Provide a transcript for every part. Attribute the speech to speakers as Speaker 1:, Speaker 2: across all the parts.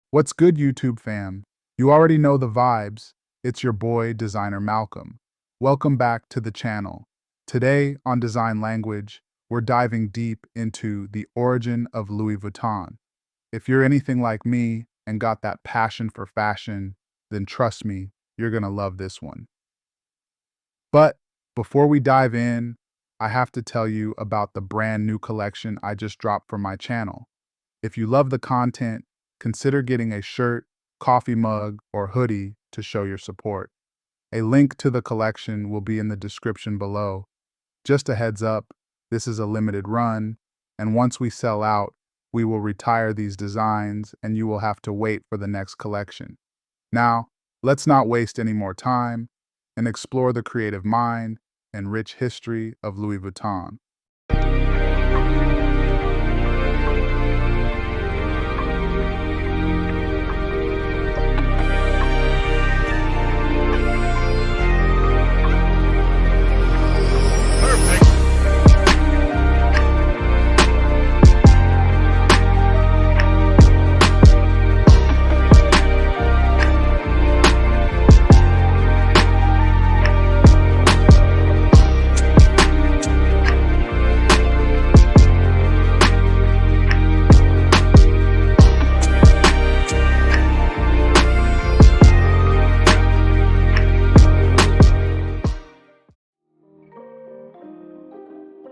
Speaker 1: What's good, YouTube fam? You already know the vibes. It's your boy, Designer Malcolm. Welcome back to the channel. Today on Design Language, we're diving deep into the origin of Louis Vuitton. If you're anything like me and got that passion for fashion, then trust me, you're gonna love this one. But before we dive in, I have to tell you about the brand new collection I just dropped for my channel. If you love the content, consider getting a shirt, coffee mug, or hoodie to show your support. A link to the collection will be in the description below. Just a heads up, this is a limited run, and once we sell out, we will retire these designs and you will have to wait for the next collection. Now, let's not waste any more time and explore the creative mind and rich history of Louis Vuitton.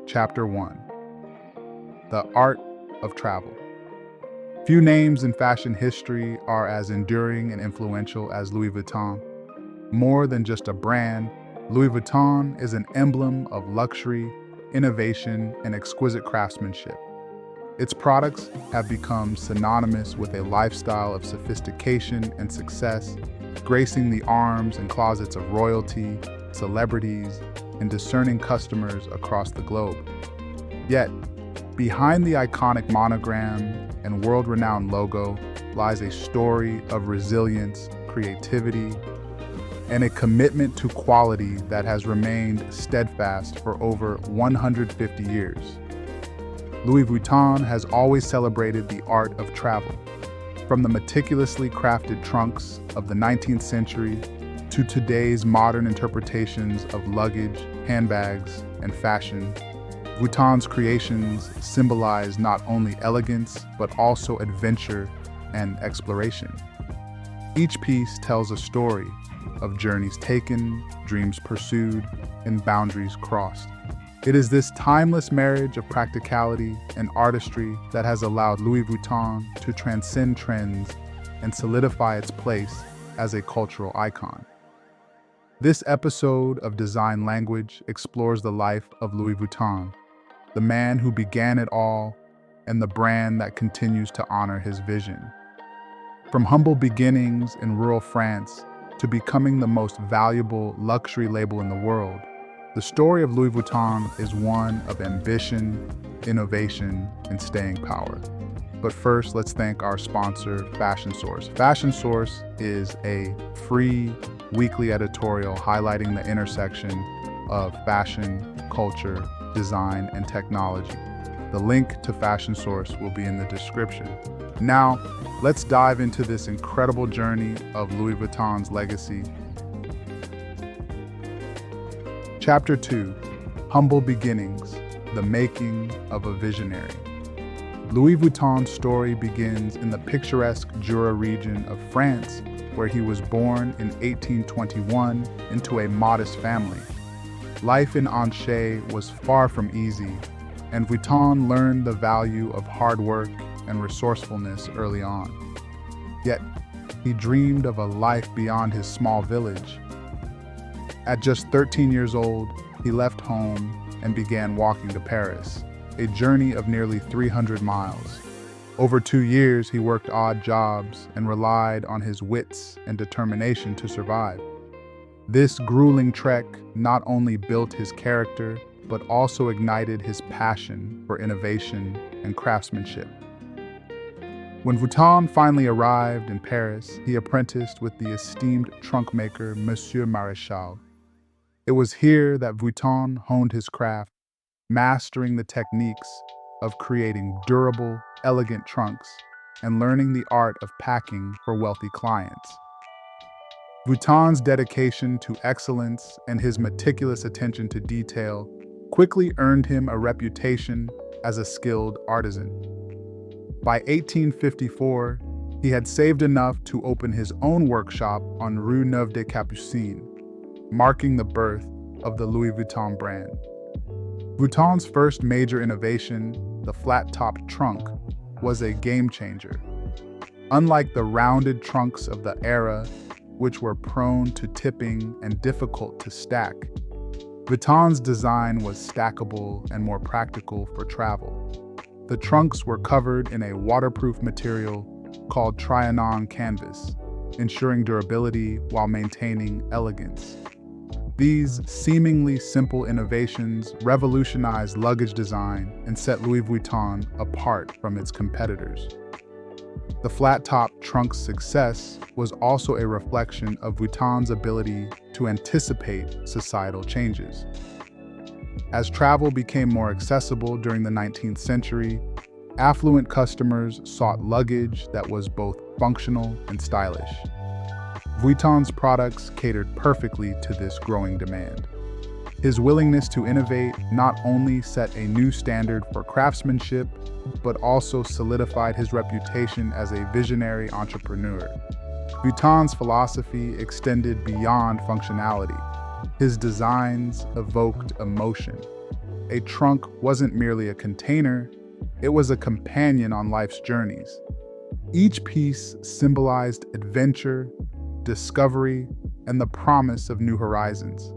Speaker 1: Chapter 1: The Art of Travel. Few names in fashion history are as enduring and influential as Louis Vuitton. More than just a brand, Louis Vuitton is an emblem of luxury, innovation, and exquisite craftsmanship. Its products have become synonymous with a lifestyle of sophistication and success, gracing the arms and closets of royalty, celebrities, and discerning customers across the globe. Yet, behind the iconic monogram and world-renowned logo lies a story of resilience, creativity, and a commitment to quality that has remained steadfast for over 150 years. Louis Vuitton has always celebrated the art of travel. From the meticulously crafted trunks of the 19th century to today's modern interpretations of luggage, handbags, and fashion, Vuitton's creations symbolize not only elegance, but also adventure and exploration. Each piece tells a story of journeys taken, dreams pursued, and boundaries crossed. It is this timeless marriage of practicality and artistry that has allowed Louis Vuitton to transcend trends and solidify its place as a cultural icon. This episode of Design Language explores the life of Louis Vuitton, the man who began it all and the brand that continues to honor his vision. From humble beginnings in rural France to becoming the most valuable luxury label in the world, the story of Louis Vuitton is one of ambition, innovation, and staying power. But first, let's thank our sponsor, Fashion Source. Fashion Source is a free weekly editorial highlighting the intersection of fashion, culture, design, and technology. The link to Fashion Source will be in the description. Now, let's dive into this incredible journey of Louis Vuitton's legacy. Chapter 2: Humble Beginnings, the Making of a Visionary. Louis Vuitton's story begins in the picturesque Jura region of France, where he was born in 1821 into a modest family. Life in Angers was far from easy, and Vuitton learned the value of hard work and resourcefulness early on. Yet, he dreamed of a life beyond his small village. At just 13 years old, he left home and began walking to Paris, a journey of nearly 300 miles. Over 2 years, he worked odd jobs and relied on his wits and determination to survive. This grueling trek not only built his character, but also ignited his passion for innovation and craftsmanship. When Vuitton finally arrived in Paris, he apprenticed with the esteemed trunk maker Monsieur Maréchal. It was here that Vuitton honed his craft, mastering the techniques of creating durable, elegant trunks and learning the art of packing for wealthy clients. Vuitton's dedication to excellence and his meticulous attention to detail quickly earned him a reputation as a skilled artisan. By 1854, he had saved enough to open his own workshop on Rue Neuve des Capucines, marking the birth of the Louis Vuitton brand. Vuitton's first major innovation, the flat-top trunk, was a game-changer. Unlike the rounded trunks of the era, which were prone to tipping and difficult to stack, Vuitton's design was stackable and more practical for travel. The trunks were covered in a waterproof material called Trianon canvas, ensuring durability while maintaining elegance. These seemingly simple innovations revolutionized luggage design and set Louis Vuitton apart from its competitors. The flat-top trunk's success was also a reflection of Vuitton's ability to anticipate societal changes. As travel became more accessible during the 19th century, affluent customers sought luggage that was both functional and stylish. Vuitton's products catered perfectly to this growing demand. His willingness to innovate not only set a new standard for craftsmanship, but also solidified his reputation as a visionary entrepreneur. Vuitton's philosophy extended beyond functionality. His designs evoked emotion. A trunk wasn't merely a container, it was a companion on life's journeys. Each piece symbolized adventure, discovery, and the promise of new horizons.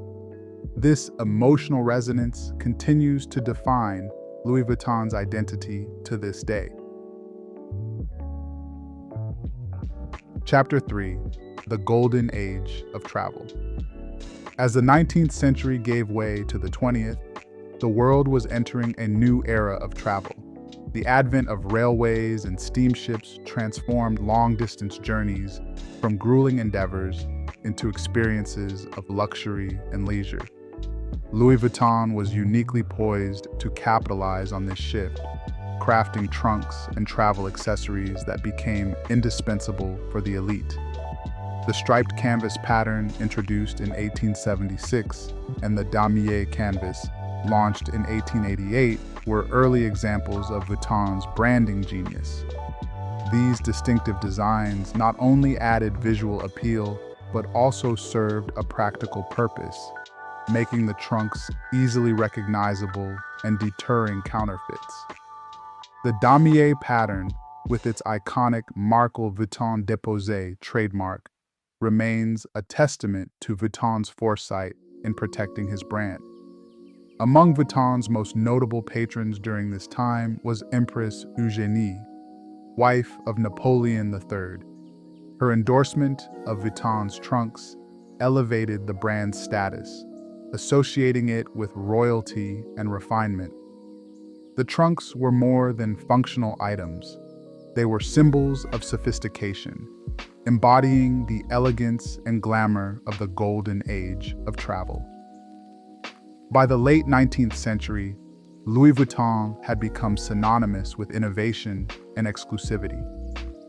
Speaker 1: This emotional resonance continues to define Louis Vuitton's identity to this day. Chapter 3: The Golden Age of Travel. As the 19th century gave way to the 20th, the world was entering a new era of travel. The advent of railways and steamships transformed long-distance journeys from grueling endeavors into experiences of luxury and leisure. Louis Vuitton was uniquely poised to capitalize on this shift, crafting trunks and travel accessories that became indispensable for the elite. The striped canvas pattern, introduced in 1876, and the damier canvas, launched in 1888, were early examples of Vuitton's branding genius. These distinctive designs not only added visual appeal, but also served a practical purpose, making the trunks easily recognizable and deterring counterfeits. The damier pattern, with its iconic Marque Vuitton Déposé trademark, remains a testament to Vuitton's foresight in protecting his brand. Among Vuitton's most notable patrons during this time was Empress Eugénie, wife of Napoleon III. Her endorsement of Vuitton's trunks elevated the brand's status, associating it with royalty and refinement. The trunks were more than functional items. They were symbols of sophistication, embodying the elegance and glamour of the golden age of travel. By the late 19th century, Louis Vuitton had become synonymous with innovation and exclusivity.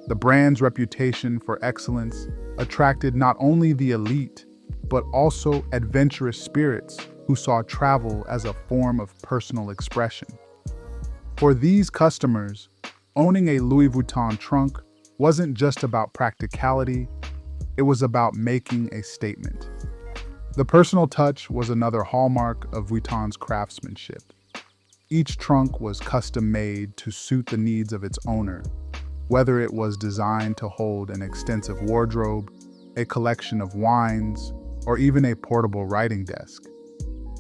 Speaker 1: The brand's reputation for excellence attracted not only the elite, but also adventurous spirits who saw travel as a form of personal expression. For these customers, owning a Louis Vuitton trunk wasn't just about practicality, it was about making a statement. The personal touch was another hallmark of Vuitton's craftsmanship. Each trunk was custom-made to suit the needs of its owner, whether it was designed to hold an extensive wardrobe, a collection of wines, or even a portable writing desk.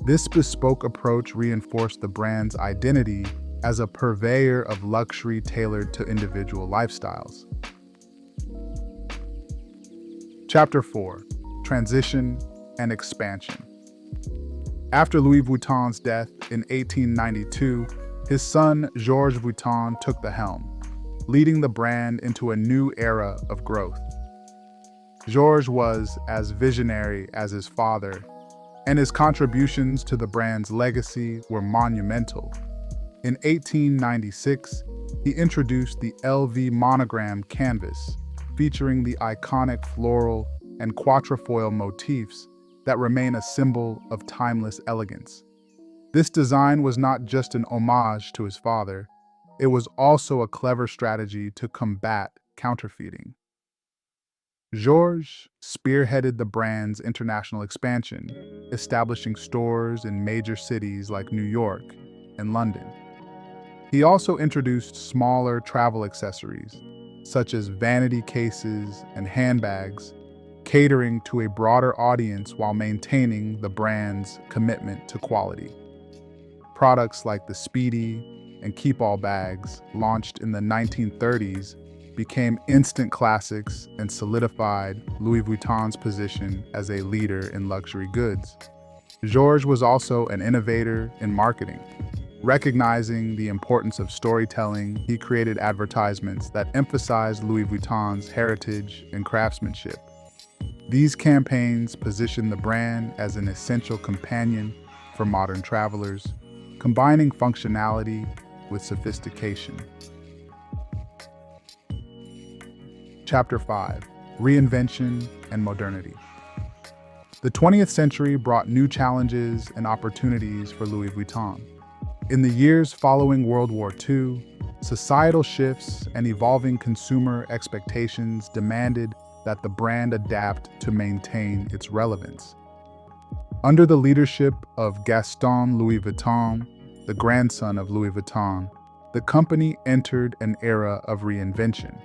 Speaker 1: This bespoke approach reinforced the brand's identity as a purveyor of luxury tailored to individual lifestyles. Chapter 4: Transition and Expansion. After Louis Vuitton's death in 1892, his son Georges Vuitton took the helm, leading the brand into a new era of growth. Georges was as visionary as his father, and his contributions to the brand's legacy were monumental. In 1896, he introduced the LV monogram canvas, featuring the iconic floral and quatrefoil motifs that remain a symbol of timeless elegance. This design was not just an homage to his father, it was also a clever strategy to combat counterfeiting. Georges spearheaded the brand's international expansion, establishing stores in major cities like New York and London. He also introduced smaller travel accessories, such as vanity cases and handbags, catering to a broader audience while maintaining the brand's commitment to quality. Products like the Speedy and Keep All bags, launched in the 1930s, became instant classics and solidified Louis Vuitton's position as a leader in luxury goods. Georges was also an innovator in marketing. Recognizing the importance of storytelling, he created advertisements that emphasized Louis Vuitton's heritage and craftsmanship. These campaigns positioned the brand as an essential companion for modern travelers, combining functionality with sophistication. Chapter 5: Reinvention and Modernity. The 20th century brought new challenges and opportunities for Louis Vuitton. In the years following World War II, societal shifts and evolving consumer expectations demanded that the brand adapt to maintain its relevance. Under the leadership of Gaston Louis Vuitton, the grandson of Louis Vuitton, the company entered an era of reinvention.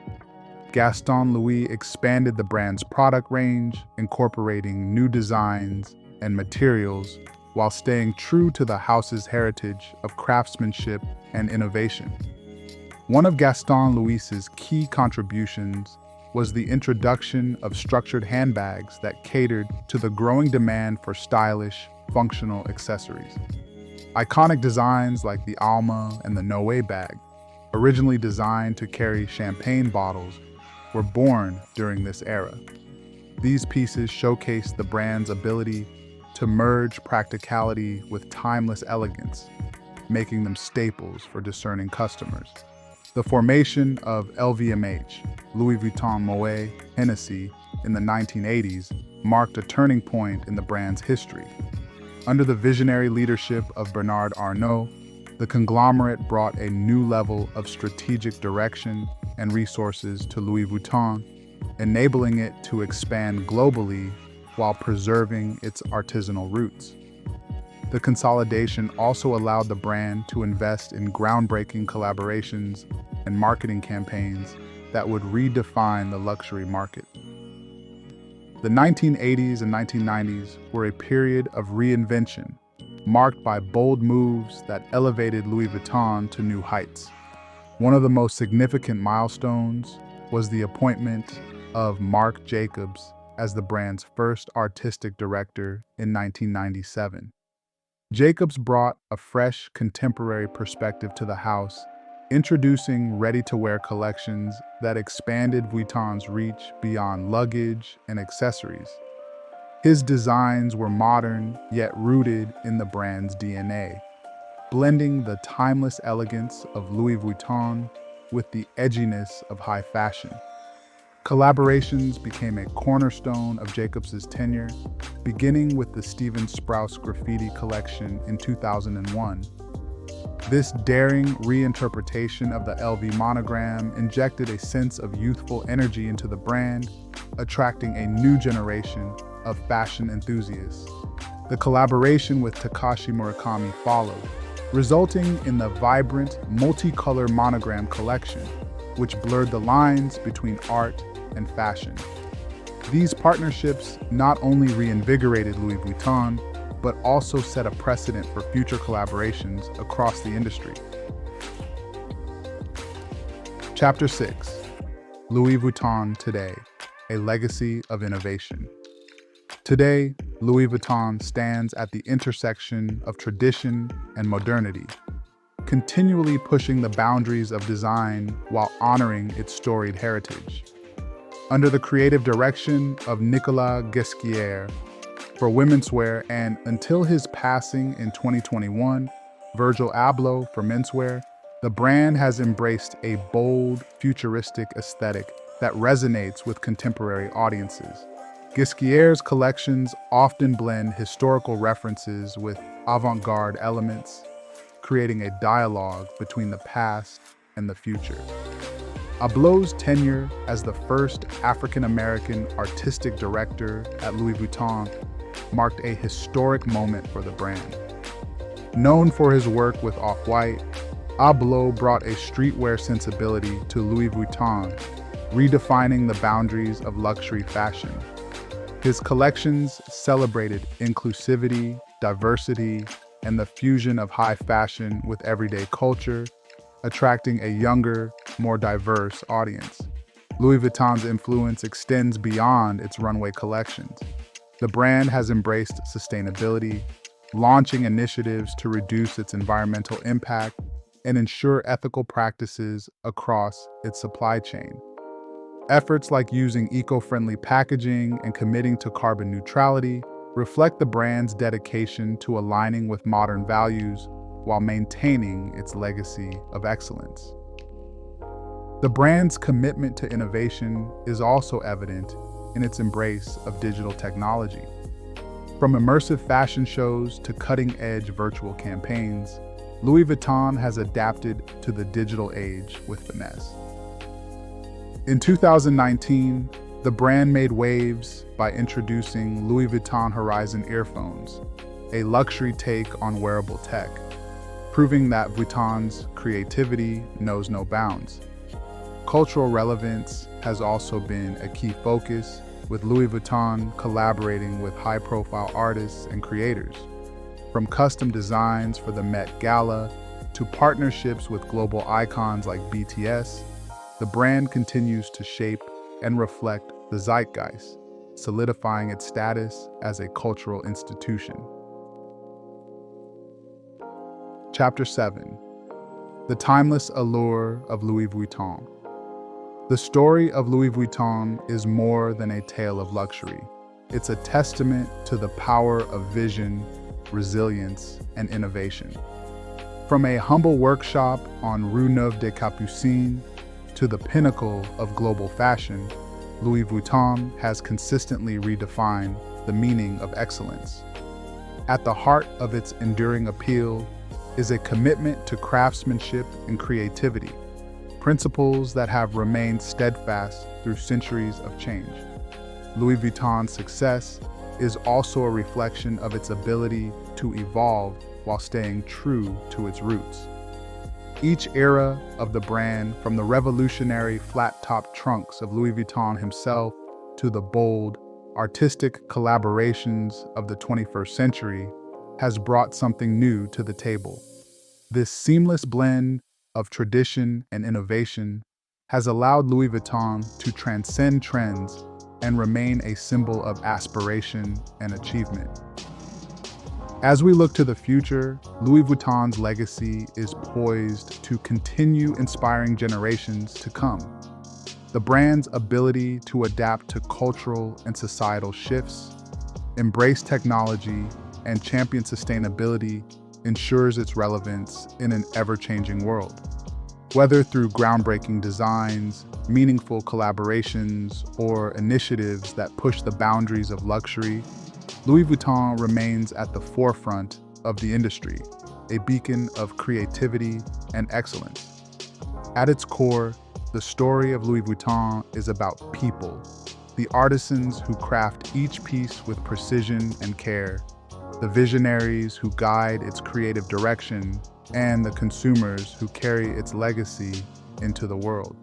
Speaker 1: Gaston Louis expanded the brand's product range, incorporating new designs and materials while staying true to the house's heritage of craftsmanship and innovation. One of Gaston Louis's key contributions was the introduction of structured handbags that catered to the growing demand for stylish, functional accessories. Iconic designs like the Alma and the Noé bag, originally designed to carry champagne bottles, were born during this era. These pieces showcase the brand's ability to merge practicality with timeless elegance, making them staples for discerning customers. The formation of LVMH, Louis Vuitton Moet Hennessy, in the 1980s marked a turning point in the brand's history. Under the visionary leadership of Bernard Arnault, the conglomerate brought a new level of strategic direction and resources to Louis Vuitton, enabling it to expand globally while preserving its artisanal roots. The consolidation also allowed the brand to invest in groundbreaking collaborations and marketing campaigns that would redefine the luxury market. The 1980s and 1990s were a period of reinvention, marked by bold moves that elevated Louis Vuitton to new heights. One of the most significant milestones was the appointment of Marc Jacobs as the brand's first artistic director in 1997. Jacobs brought a fresh, contemporary perspective to the house, introducing ready-to-wear collections that expanded Vuitton's reach beyond luggage and accessories. His designs were modern, yet rooted in the brand's DNA, blending the timeless elegance of Louis Vuitton with the edginess of high fashion. Collaborations became a cornerstone of Jacobs' tenure, beginning with the Steven Sprouse graffiti collection in 2001. This daring reinterpretation of the LV monogram injected a sense of youthful energy into the brand, attracting a new generation of fashion enthusiasts. The collaboration with Takashi Murakami followed, resulting in the vibrant, multicolor monogram collection, which blurred the lines between art and fashion. These partnerships not only reinvigorated Louis Vuitton, but also set a precedent for future collaborations across the industry. Chapter 6: Louis Vuitton Today, a Legacy of Innovation. Today, Louis Vuitton stands at the intersection of tradition and modernity, continually pushing the boundaries of design while honoring its storied heritage. Under the creative direction of Nicolas Ghesquière for women's wear, and until his passing in 2021, Virgil Abloh for menswear, the brand has embraced a bold, futuristic aesthetic that resonates with contemporary audiences. Ghesquière's collections often blend historical references with avant-garde elements, creating a dialogue between the past and the future. Abloh's tenure as the first African-American artistic director at Louis Vuitton marked a historic moment for the brand. Known for his work with Off-White, Abloh brought a streetwear sensibility to Louis Vuitton, redefining the boundaries of luxury fashion. His collections celebrated inclusivity, diversity, and the fusion of high fashion with everyday culture, attracting a younger, more diverse audience. Louis Vuitton's influence extends beyond its runway collections. The brand has embraced sustainability, launching initiatives to reduce its environmental impact and ensure ethical practices across its supply chain. Efforts like using eco-friendly packaging and committing to carbon neutrality reflect the brand's dedication to aligning with modern values while maintaining its legacy of excellence. The brand's commitment to innovation is also evident in its embrace of digital technology. From immersive fashion shows to cutting-edge virtual campaigns, Louis Vuitton has adapted to the digital age with finesse. In 2019, the brand made waves by introducing Louis Vuitton Horizon earphones, a luxury take on wearable tech, proving that Vuitton's creativity knows no bounds. Cultural relevance has also been a key focus, with Louis Vuitton collaborating with high-profile artists and creators. From custom designs for the Met Gala to partnerships with global icons like BTS, the brand continues to shape and reflect the zeitgeist, solidifying its status as a cultural institution. Chapter 7: The Timeless Allure of Louis Vuitton. The story of Louis Vuitton is more than a tale of luxury. It's a testament to the power of vision, resilience, and innovation. From a humble workshop on Rue Neuve des Capucines to the pinnacle of global fashion, Louis Vuitton has consistently redefined the meaning of excellence. At the heart of its enduring appeal is a commitment to craftsmanship and creativity, principles that have remained steadfast through centuries of change. Louis Vuitton's success is also a reflection of its ability to evolve while staying true to its roots. Each era of the brand, from the revolutionary flat-top trunks of Louis Vuitton himself to the bold, artistic collaborations of the 21st century, has brought something new to the table. This seamless blend of tradition and innovation has allowed Louis Vuitton to transcend trends and remain a symbol of aspiration and achievement. As we look to the future, Louis Vuitton's legacy is poised to continue inspiring generations to come. The brand's ability to adapt to cultural and societal shifts, embrace technology, and champion sustainability ensures its relevance in an ever-changing world. Whether through groundbreaking designs, meaningful collaborations, or initiatives that push the boundaries of luxury, Louis Vuitton remains at the forefront of the industry, a beacon of creativity and excellence. At its core, the story of Louis Vuitton is about people, the artisans who craft each piece with precision and care, the visionaries who guide its creative direction, and the consumers who carry its legacy into the world.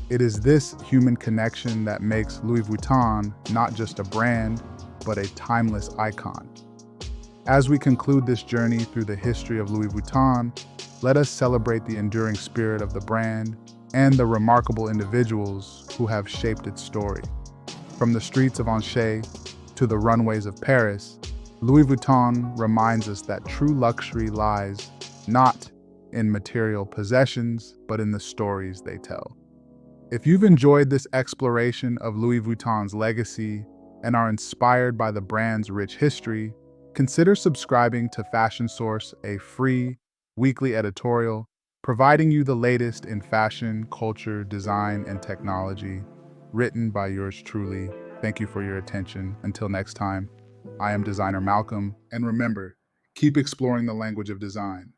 Speaker 1: It is this human connection that makes Louis Vuitton not just a brand, but a timeless icon. As we conclude this journey through the history of Louis Vuitton, let us celebrate the enduring spirit of the brand and the remarkable individuals who have shaped its story. From the streets of Angers to the runways of Paris, Louis Vuitton reminds us that true luxury lies not in material possessions, but in the stories they tell. If you've enjoyed this exploration of Louis Vuitton's legacy and are inspired by the brand's rich history, consider subscribing to Fashion Source, a free, weekly editorial, providing you the latest in fashion, culture, design, and technology, written by yours truly. Thank you for your attention. Until next time, I am designer Malcolm, and remember, keep exploring the language of design.